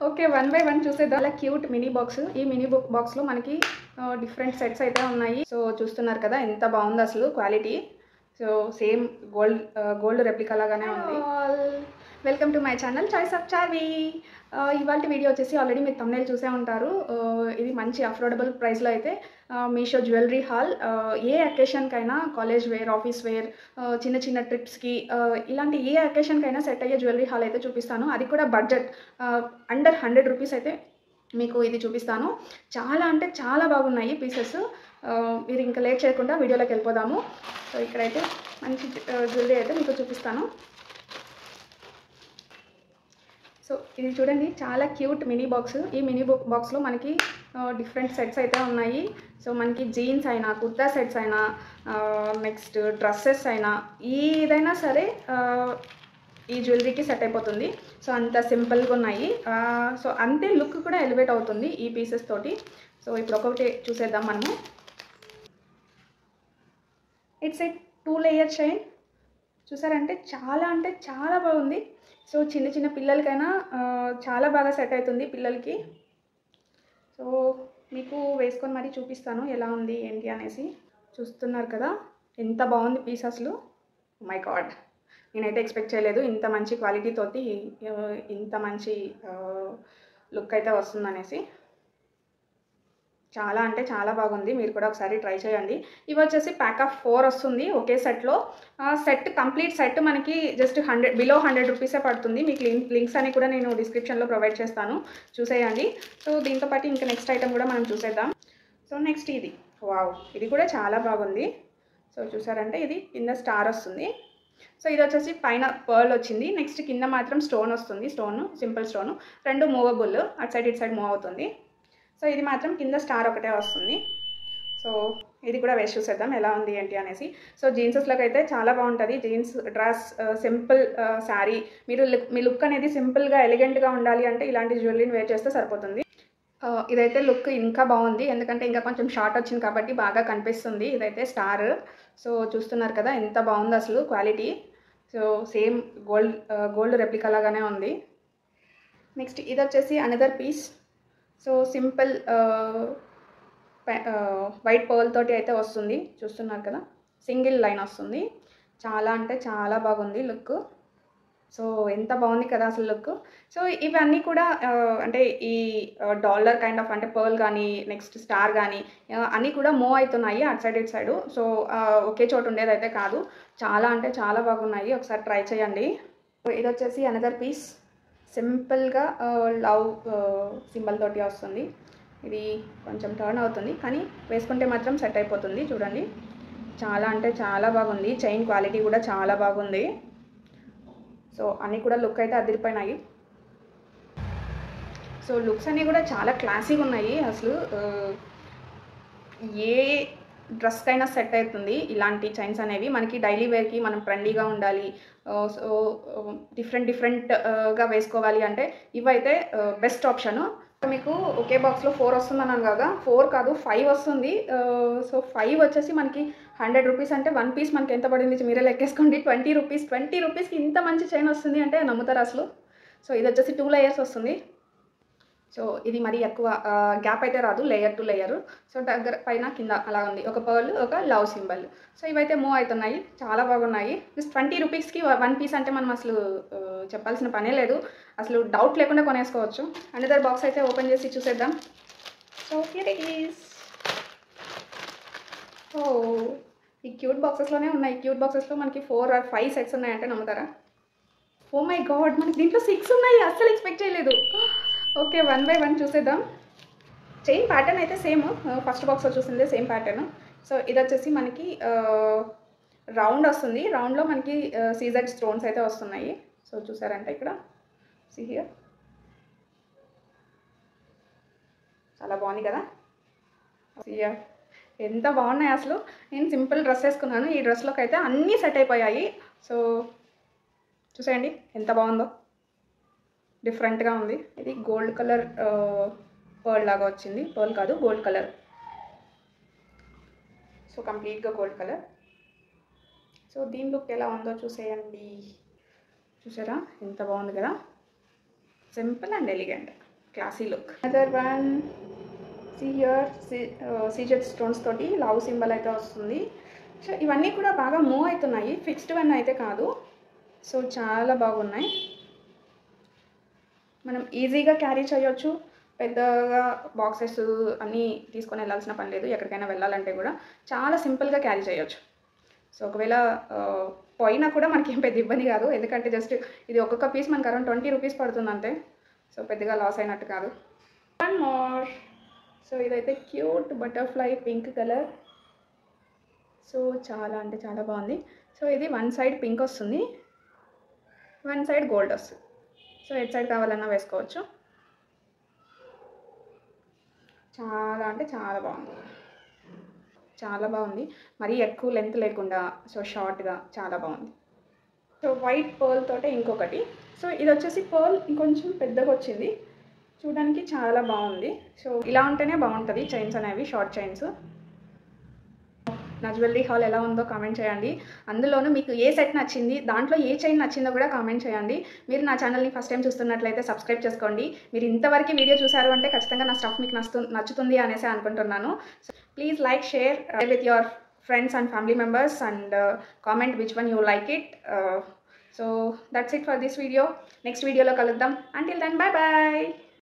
Okay, one by one చూసేద్దాం. అలా cute mini box. ఈ మినీ బాక్స్లో మనకి డిఫరెంట్ సెట్స్ అయితే ఉన్నాయి. సో చూస్తున్నారు కదా ఎంత బాగుంది అసలు quality. So same gold replica లాగానే ఉంది. Welcome to my channel choice of Charvi. ఇవాళ వీడియో వచ్చేసి ఆల్రెడీ మీరు thumbnail చూసే ఉంటారు. ఇది మంచి అఫోర్డబుల్ ప్రైస్లో అయితే మీషో జ్యువెలరీ హాల్. ఏ అకేషన్కైనా కాలేజ్ వేర్, ఆఫీస్ వేర్, చిన్న చిన్న ట్రిప్స్కి, ఇలాంటి ఏ అకేషన్కైనా సెట్ అయ్యే జ్యువెలరీ హాల్ అయితే చూపిస్తాను. అది కూడా బడ్జెట్ అండర్ 100 రూపీస్ అయితే మీకు ఇది చూపిస్తాను. చాలా అంటే చాలా బాగున్నాయి పీసెస్. మీరు ఇంకా లేట్ చేయకుండా వీడియోలోకి వెళ్ళిపోదాము. సో ఇక్కడైతే మంచి జ్యువెలరీ అయితే మీకు చూపిస్తాను. సో ఇది చూడండి, చాలా క్యూట్ మినీ బాక్స్. ఈ మినీ బాక్స్లో మనకి డిఫరెంట్ సెట్స్ అయితే ఉన్నాయి. సో మనకి జీన్స్ అయినా, కుర్తా సెట్స్ అయినా, నెక్స్ట్ డ్రెస్సెస్ అయినా, ఏదైనా సరే ఈ జ్యువెలరీకి సెట్ అయిపోతుంది. సో అంత సింపుల్గా ఉన్నాయి. సో అంతే లుక్ కూడా ఎలివేట్ అవుతుంది ఈ పీసెస్ తోటి. సో ఇప్పుడు ఒక్కొక్కటి చూసేద్దాం మనము. It's a 2 layer chain. చూసారంటే అంటే చాలా బాగుంది. సో చిన్న చిన్న పిల్లలకైనా చాలా బాగా సెట్ అవుతుంది పిల్లలకి. సో మీకు వేసుకొని మరీ చూపిస్తాను ఎలా ఉంది ఏంటి అనేసి. చూస్తున్నారు కదా ఎంత బాగుంది పీస్ అసలు. మై గాడ్, నేనైతే ఎక్స్పెక్ట్ చేయలేదు ఇంత మంచి క్వాలిటీ తోటి ఇంత మంచి లుక్ అయితే వస్తుందనేసి. చాలా అంటే చాలా బాగుంది. మీరు కూడా ఒకసారి ట్రై చేయండి. ఇవి వచ్చేసి ప్యాక్ ఆఫ్ 4 వస్తుంది ఒకే సెట్లో. కంప్లీట్ సెట్ మనకి జస్ట్ బిలో 100 రూపీసే పడుతుంది. మీకు లింక్స్ అని కూడా నేను డిస్క్రిప్షన్లో ప్రొవైడ్ చేస్తాను, చూసేయండి. సో దీంతో పాటు ఇంకా నెక్స్ట్ ఐటమ్ కూడా మనం చూసేద్దాం. సో నెక్స్ట్ ఇది, వావ్, ఇది కూడా చాలా బాగుంది. సో చూసారంటే ఇది కింద స్టార్ వస్తుంది. సో ఇది వచ్చేసి పైన పర్ల్ వచ్చింది. నెక్స్ట్ కింద మాత్రం స్టోన్ వస్తుంది. సింపుల్ స్టోను, రెండు మూవబుల్, అటు సైడ్ ఇటు సైడ్ మూవ్ అవుతుంది. సో ఇది మాత్రం కింద స్టార్ ఒకటే వస్తుంది. సో ఇది కూడా వేసి చూసేద్దాం ఎలా ఉంది ఏంటి అనేసి. సో జీన్సెస్లోకి అయితే చాలా బాగుంటుంది. జీన్స్, డ్రెస్, సింపుల్ శారీ, మీ లుక్ అనేది సింపుల్గా ఎలిగెంట్గా ఉండాలి అంటే ఇలాంటి జ్యువెలరీని వేర్ చేస్తే సరిపోతుంది. ఇదైతే లుక్ ఇంకా బాగుంది, ఎందుకంటే ఇంకా కొంచెం షార్ట్ వచ్చింది కాబట్టి బాగా కనిపిస్తుంది. ఇదైతే స్టార్. సో చూస్తున్నారు కదా ఎంత బాగుంది అసలు quality. So same gold replica లాగానే ఉంది. నెక్స్ట్ ఇది వచ్చేసి another piece. So simple white pearl తోటి అయితే వస్తుంది. చూస్తున్నారు కదా సింగిల్ లైన్ వస్తుంది. చాలా అంటే చాలా బాగుంది లుక్. సో ఎంత బాగుంది కదా అసలు లుక్. సో ఇవన్నీ కూడా అంటే ఈ డాలర్ కైండ్ ఆఫ్, అంటే పర్ల్ కానీ నెక్స్ట్ స్టార్ కానీ అన్నీ కూడా మూవ్ అవుతున్నాయి అటు సైడ్ ఇటు సైడు. సో ఒకే చోటు ఉండేది అయితే కాదు. చాలా అంటే చాలా బాగున్నాయి, ఒకసారి ట్రై చేయండి. ఇది వచ్చేసి అనదర్ పీస్. సింపుల్గా లవ్ సింబల్ తోటి వస్తుంది. ఇది కొంచెం టర్న్ అవుతుంది కానీ వేసుకుంటే మాత్రం సెట్ అయిపోతుంది. చూడండి చాలా అంటే చాలా బాగుంది. చైన్ క్వాలిటీ కూడా చాలా బాగుంది. సో అన్నీ కూడా లుక్ అయితే అదిరిపోయినాయి. సో లుక్స్ అన్నీ కూడా చాలా క్లాసీగా ఉన్నాయి అసలు. ఏ డ్రెస్కైనా సెట్ అవుతుంది ఇలాంటి చైన్స్ అనేవి. మనకి డైలీ వేర్కి మనం ట్రెండీగా ఉండాలి, సో డిఫరెంట్గా వేసుకోవాలి అంటే ఇవైతే బెస్ట్ ఆప్షను. మీకు ఒకే బాక్స్లో 4 వస్తుంది అన్నాను కదా, 4 కాదు 5 వస్తుంది. సో 5 వచ్చేసి మనకి 100 రూపీస్ అంటే 1 పీస్ మనకి ఎంత పడింది మీరే లెక్కేసుకోండి. 20 రూపీస్కి ఇంత మంచి చైన్ వస్తుంది అంటే నమ్ముతారు అసలు. సో ఇది వచ్చేసి 2 లేయర్స్ వస్తుంది. సో ఇది మరీ ఎక్కువ గ్యాప్ అయితే రాదు, లేయర్ టు లేయర్. సో దగ్గర పైన కింద అలా ఉంది, ఒక పర్ల్, ఒక లవ్ సింబల్. సో ఇవైతే మూవ్ అవుతున్నాయి, చాలా బాగున్నాయి. జస్ట్ 20 రూపీస్కి 1 పీస్ అంటే మనం అసలు చెప్పాల్సిన పనే లేదు, అసలు డౌట్ లేకుండా కొనేసుకోవచ్చు. అనదర్ బాక్స్ అయితే ఓపెన్ చేసి చూసేద్దాం. So here it is. So ఈ క్యూట్ బాక్సెస్లోనే ఉన్నాయి. క్యూట్ బాక్సెస్లో మనకి 4 or 5 సెట్స్ ఉన్నాయంటే నమ్ముతారా? ఓ మై గాడ్, మనకి దీంట్లో 6 ఉన్నాయి, అస్సలు ఎక్స్పెక్ట్ చేయలేదు. ఓకే, వన్ బై వన్ చూసేద్దాం. చైన్ ప్యాటర్న్ అయితే సేమ్, ఫస్ట్ బాక్స్లో చూసిందే సేమ్ ప్యాటర్న్. సో ఇది వచ్చేసి మనకి రౌండ్ వస్తుంది. రౌండ్లో మనకి సీజెడ్ స్టోన్స్ అయితే వస్తున్నాయి. సో చూసారంటే ఇక్కడ సీ హియర్, చాలా బాగుంది కదా. హియర్ ఎంత బాగున్నాయి అసలు. నేను సింపుల్ డ్రెస్ వేసుకున్నాను, ఈ డ్రెస్లోకి అయితే అన్నీ సెట్ అయిపోయాయి. సో చూసేయండి ఎంత బాగుందో, డిఫరెంట్గా ఉంది. ఇది గోల్డ్ కలర్ పర్ల్ లాగా వచ్చింది, పర్ల్ కాదు గోల్డ్ కలర్. సో కంప్లీట్గా గోల్డ్ కలర్. సో దీని లుక్ ఎలా ఉందో చూసేయండి. చూసారా ఎంత బాగుంది కదా, simple and elegant. Classy look. Other one see here CZ stones తోటి లవ్ సింబల్ అయితే వస్తుంది. సో ఇవన్నీ కూడా బాగా మూవ్ అవుతున్నాయి, ఫిక్స్డ్ వన్ అయితే కాదు. సో చాలా బాగున్నాయి, మనం ఈజీగా క్యారీ చేయొచ్చు. పెద్దగా బాక్సెస్ అన్నీ తీసుకొని వెళ్ళాల్సిన పని లేదు. ఎక్కడికైనా వెళ్ళాలంటే కూడా చాలా సింపుల్గా క్యారీ చేయొచ్చు. సో ఒకవేళ పోయినా కూడా మనకి ఏం పెద్ద ఇబ్బంది కాదు, ఎందుకంటే జస్ట్ ఇది ఒక్కొక్క పీస్ మనకు అరౌండ్ 20 రూపీస్ పడుతుంది అంతే. సో పెద్దగా లాస్ అయినట్టు కాదు. One more. సో ఇదైతే cute butterfly pink colour. So చాలా అంటే చాలా బాగుంది. సో ఇది వన్ సైడ్ పింక్ వస్తుంది, వన్ సైడ్ గోల్డ్ వస్తుంది. సో ఎట్ సైడ్ కావాలన్నా వేసుకోవచ్చు. చాలా అంటే చాలా బాగుంది, చాలా బాగుంది. మరీ ఎక్కువ లెంత్ లేకుండా సో షార్ట్గా చాలా బాగుంది. సో వైట్ పర్ల్ తోటే ఇంకొకటి. సో ఇది వచ్చేసి పర్ల్ ఇంకొంచెం పెద్దగా వచ్చింది, చూడడానికి చాలా బాగుంది. సో ఇలా ఉంటేనే బాగుంటుంది చైన్స్ అనేవి, షార్ట్ చైన్స్. నా జ్యువెలరీ హాల్ ఎలా ఉందో కామెంట్ చేయండి. అందులోనూ మీకు ఏ సెట్ నచ్చింది, దాంట్లో ఏ చైన్ నచ్చిందో కూడా కామెంట్ చేయండి. మీరు నా ఛానల్ని ఫస్ట్ టైం చూస్తున్నట్లయితే సబ్స్క్రైబ్ చేసుకోండి. మీరు ఇంతవరకు వీడియో చూసారు అంటే ఖచ్చితంగా నా స్టఫ్ మీకు నచ్చుతుంది అనేసి అనుకుంటున్నాను. So please like, share with your friends and family members and comment which one you like it. So that's it for this video. Next వీడియోలో కలుద్దాం. Until then, bye bye.